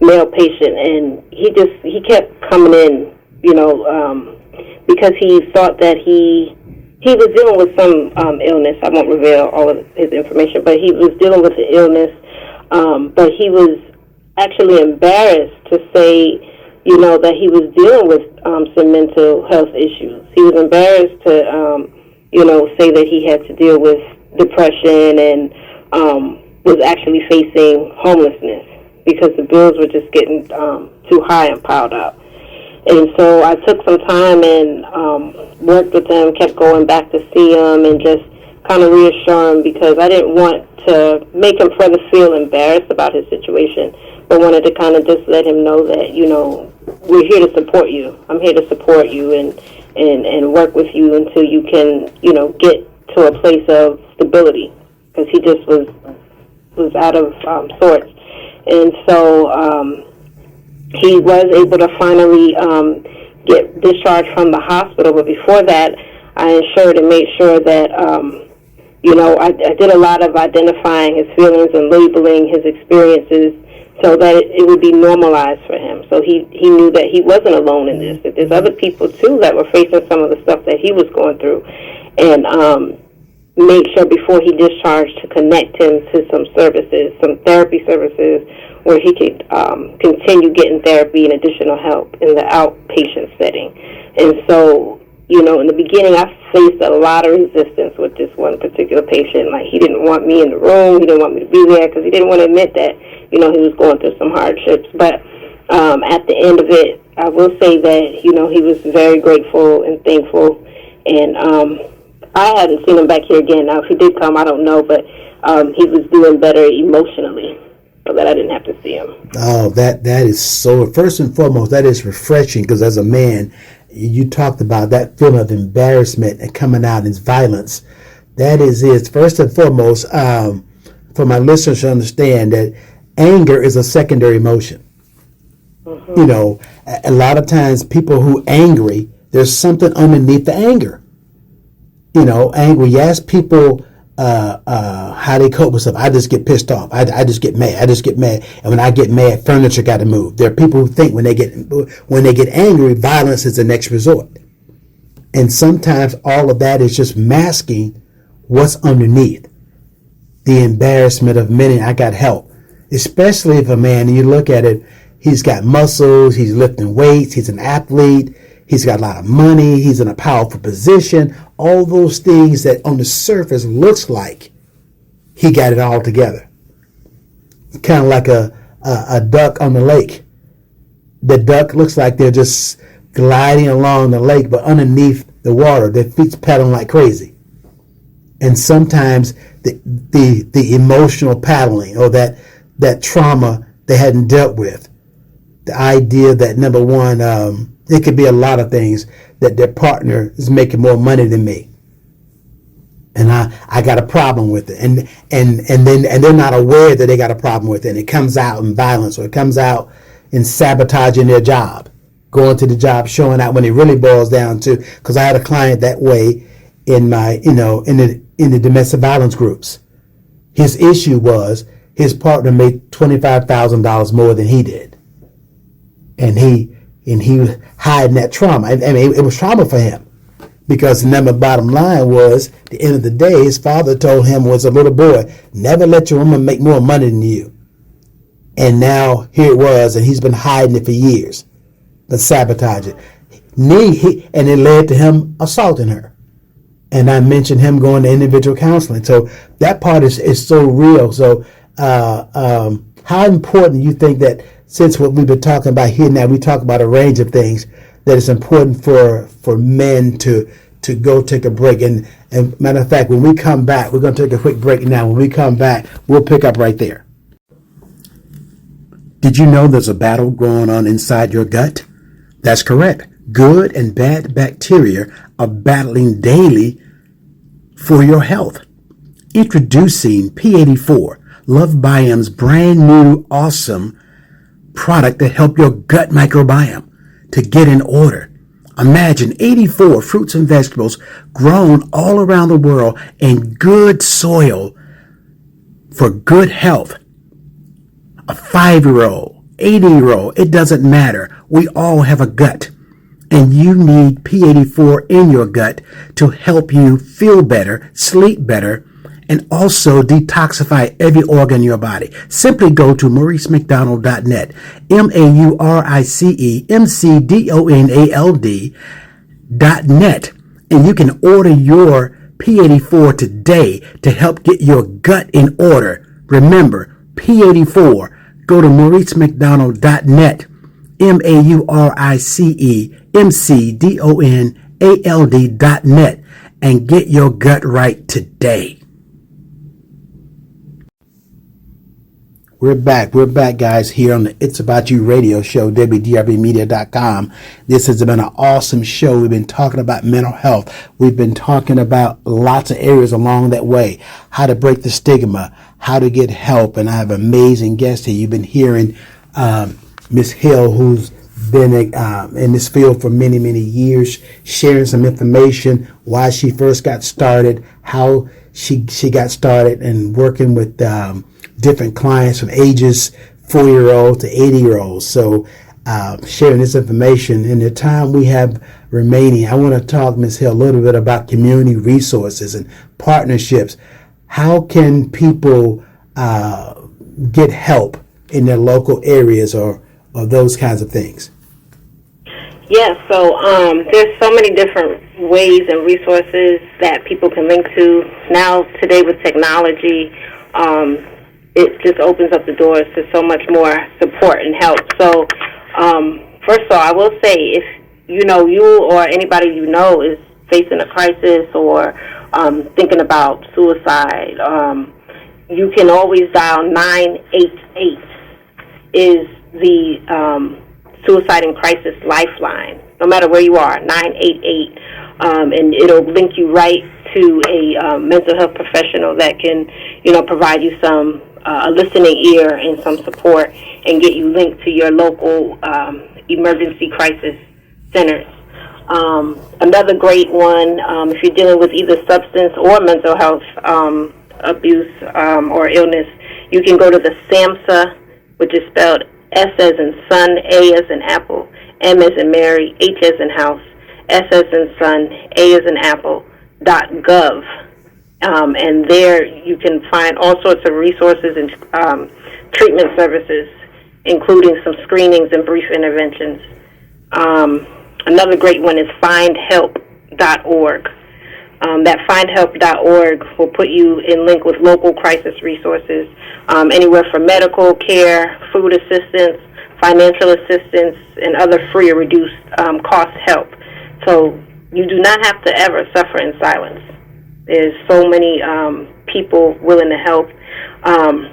male patient, and he kept coming in, because he thought that he was dealing with some illness. I won't reveal all of his information, but he was dealing with the illness. But he was actually embarrassed to say, that he was dealing with some mental health issues. He was embarrassed to, say that he had to deal with depression and was actually facing homelessness because the bills were just getting too high and piled up. And so I took some time and worked with him, kept going back to see him and just kind of reassure him, because I didn't want to make him further feel embarrassed about his situation, but wanted to kind of just let him know that, we're here to support you. I'm here to support you and work with you until you can, get to a place of stability, because he just was out of sorts. And so he was able to finally get discharged from the hospital. But before that, I ensured and made sure that, I did a lot of identifying his feelings and labeling his experiences so that it would be normalized for him. So he knew that he wasn't alone in this, that there's other people, too, that were facing some of the stuff that he was going through. And made sure before he discharged to connect him to some services, some therapy services, where he could continue getting therapy and additional help in the outpatient setting. And so, in the beginning, I faced a lot of resistance with this one particular patient. Like, he didn't want me in the room. He didn't want me to be there because he didn't want to admit that, he was going through some hardships. But at the end of it, I will say that, he was very grateful and thankful. And I hadn't seen him back here again. Now, if he did come, I don't know, but he was doing better emotionally, so that I didn't have to see him. Oh, that is so, first and foremost, that is refreshing, because as a man, you talked about that feeling of embarrassment and coming out as violence. That is it. First and foremost, for my listeners to understand that anger is a secondary emotion. Mm-hmm. A lot of times people who angry, there's something underneath the anger. Angry. You ask people how they cope with stuff. I just get pissed off. I just get mad. And when I get mad, furniture got to move. There are people who think when they get angry, violence is the next resort. And sometimes all of that is just masking what's underneath. The embarrassment of admitting I got help. Especially if a man, and you look at it, he's got muscles, he's lifting weights, he's an athlete, he's got a lot of money, he's in a powerful position, all those things that on the surface looks like he got it all together. Kind of like a duck on the lake. The duck looks like they're just gliding along the lake, but underneath the water, their feet's paddling like crazy. And sometimes the emotional paddling or that trauma they hadn't dealt with, the idea that, number one, it could be a lot of things, that their partner is making more money than me, and I got a problem with it, and they're not aware that they got a problem with it, and it comes out in violence, or it comes out in sabotaging their job, going to the job, showing out when it really boils down to, because I had a client that way in my in the domestic violence groups. His issue was his partner made $25,000 more than he did, and he was hiding that trauma. I mean, it was trauma for him, because the bottom line was, at the end of the day, his father told him, was a little boy, never let your woman make more money than you. And now here it was, and he's been hiding it for years, but sabotage it. And it led to him assaulting her. And I mentioned him going to individual counseling. So that part is so real. So how important you think that, since what we've been talking about here now, we talk about a range of things, that it's important for men to go take a break. And matter of fact, when we come back, we're going to take a quick break now. When we come back, we'll pick up right there. Did you know there's a battle going on inside your gut? That's correct. Good and bad bacteria are battling daily for your health. Introducing P84, Love Biome's brand new awesome product to help your gut microbiome to get in order. Imagine 84 fruits and vegetables grown all around the world in good soil for good health. a 5-year-old, 80-year-old, it doesn't matter. We all have a gut. And you need P84 in your gut to help you feel better, sleep better, and also detoxify every organ in your body. Simply go to MauriceMcDonald.net, MauriceMcDonald.net, and you can order your P84 today to help get your gut in order. Remember, P84, go to MauriceMcDonald.net, MauriceMcDonald.net, and get your gut right today. We're back, guys, here on the It's About You radio show, WDRBmedia.com. This has been an awesome show. We've been talking about mental health. We've been talking about lots of areas along that way, how to break the stigma, how to get help. And I have amazing guests here. You've been hearing Miss Hill, who's been in this field for many, many years, sharing some information, why she first got started, how she got started, and working with different clients from ages 4-year-old to 80-year-olds. So sharing this information. In the time we have remaining, I want to talk, Ms. Hill, a little bit about community resources and partnerships. How can people get help in their local areas or those kinds of things? Yeah, so there's so many different ways and resources that people can link to. Now, today with technology, it just opens up the doors to so much more support and help. So, first of all, I will say, if you or anybody you know is facing a crisis or thinking about suicide, you can always dial 988 is the Suicide and Crisis Lifeline. No matter where you are, 988, and it'll link you right to a mental health professional that can, provide you some a listening ear and some support, and get you linked to your local emergency crisis centers. Another great one, if you're dealing with either substance or mental health abuse or illness, you can go to the SAMHSA, which is spelled S as in son, A as in apple, M as in Mary, H as in house, S as in son, A as in apple, .gov. And there you can find all sorts of resources and treatment services, including some screenings and brief interventions. Another great one is findhelp.org. That findhelp.org will put you in link with local crisis resources, anywhere from medical care, food assistance, financial assistance, and other free or reduced cost help. So you do not have to ever suffer in silence. There's so many people willing to help, and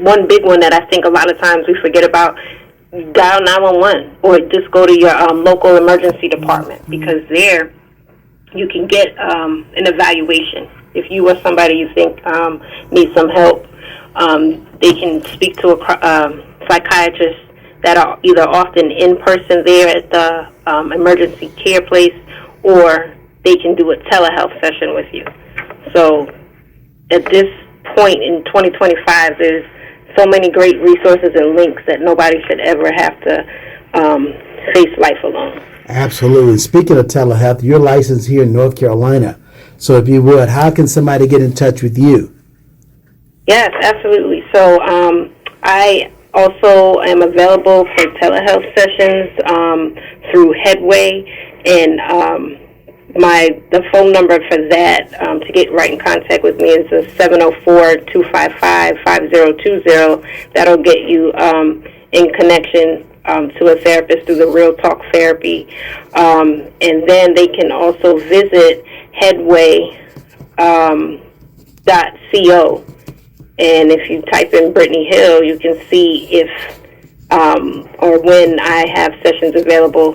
one big one that I think a lot of times we forget about, dial 911 or just go to your local emergency department, because there you can get an evaluation. If you or somebody you think needs some help, they can speak to a psychiatrist that are either often in person there at the emergency care place, or they can do a telehealth session with you. So at this point in 2025, there's so many great resources and links that nobody should ever have to face life alone. Absolutely. Speaking of telehealth, you're licensed here in North Carolina. So if you would, how can somebody get in touch with you? Yes, absolutely. So I also am available for telehealth sessions through Headway, and the phone number for that to get right in contact with me is 704-255-5020. That'll get you in connection to a therapist through the Real Talk Therapy. And then they can also visit headway.co. And if you type in Britney Hill, you can see if or when I have sessions available.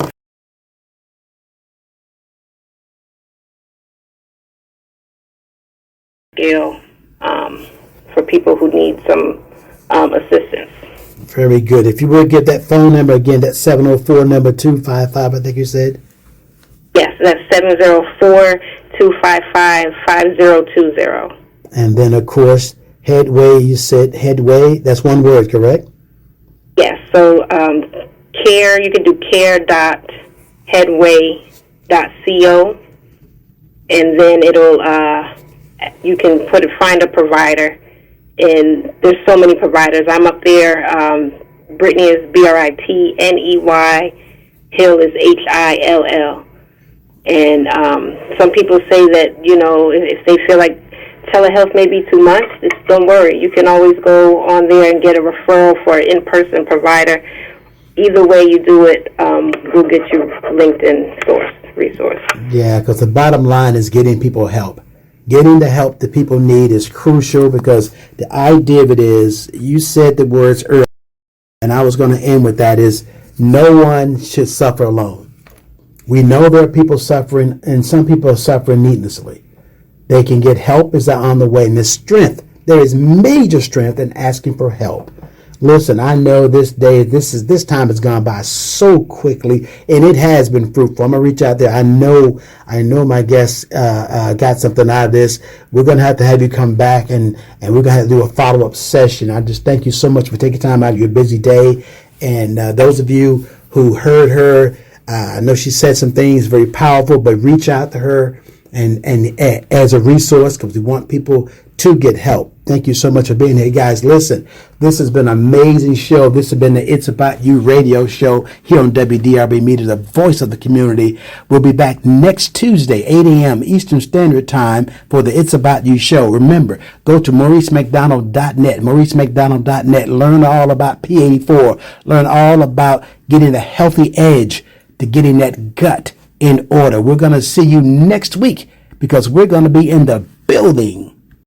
For people who need some assistance. Very good. If you would give that phone number again, that's 704 number 255, I think you said. Yes, that's 704-255-5020. And then, of course, Headway, you said Headway. That's one word, correct? Yes. So care, you can do care.headway.co, and then it'll you can find a provider, and there's so many providers. I'm up there. Britney is Britney. Hill is Hill. And some people say that, if they feel like telehealth may be too much, just don't worry. You can always go on there and get a referral for an in-person provider. Either way you do it, we'll get you linked in resource. Yeah, because the bottom line is getting people help. Getting the help that people need is crucial, because the idea of it is, you said the words earlier, and I was going to end with that, is no one should suffer alone. We know there are people suffering, and some people are suffering needlessly. They can get help as they're on the way. And there's strength. There is major strength in asking for help. Listen, I know this time has gone by so quickly, and it has been fruitful. I'm gonna reach out there. I know my guests got something out of this. We're gonna have you come back, and we're gonna have to do a follow-up session. I just thank you so much for taking time out of your busy day. And those of you who heard her, I know she said some things very powerful, but reach out to her and as a resource, because we want people to get help. Thank you so much for being here, guys. Listen, this has been an amazing show. This has been the It's About You radio show here on WDRB Media, the voice of the community. We'll be back next Tuesday, 8 a.m. Eastern Standard Time for the It's About You show. Remember, go to MauriceMcDonald.net, MauriceMcDonald.net. Learn all about P84. Learn all about getting a healthy edge to getting that gut in order. We're going to see you next week, because we're going to be in the building.